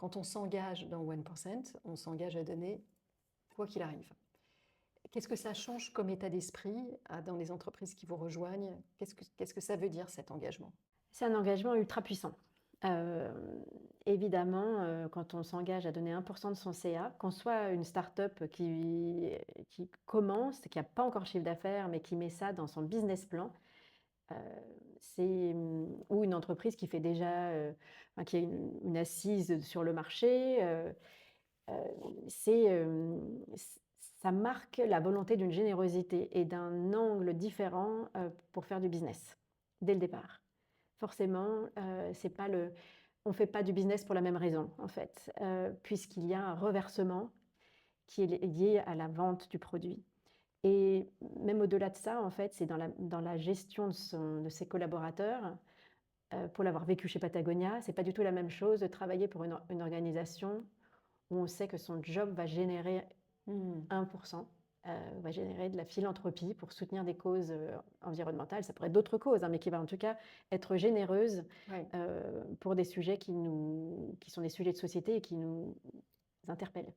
Quand on s'engage dans 1%, on s'engage à donner quoi qu'il arrive. Qu'est-ce que ça change comme état d'esprit dans les entreprises qui vous rejoignent? Qu'est-ce que ça veut dire cet engagement? C'est un engagement ultra puissant. Évidemment, quand on s'engage à donner 1% de son CA, qu'on soit une start-up qui commence, qui a pas encore de chiffre d'affaires, mais qui met ça dans son business plan, heu, ou une entreprise qui fait déjà, enfin qui a une assise sur le marché, heu, c'est, ça marque la volonté d'une générosité et d'un angle différent, pour faire du business, dès le départ. Forcément, c'est pas le on fait pas du business pour la même raison, en fait, puisqu'il y a un reversement qui est lié à la vente du produit et même au-delà de ça, en fait, c'est dans la gestion de ses collaborateurs. Pour l'avoir vécu chez Patagonia, c'est pas du tout la même chose de travailler pour une organisation où on sait que son job va générer Mmh. 1%, va générer de la philanthropie pour soutenir des causes, environnementales. Ça pourrait être d'autres causes, hein, mais qui va en tout cas être généreuse, Ouais. pour des sujets qui sont des sujets de société et qui nous interpellent.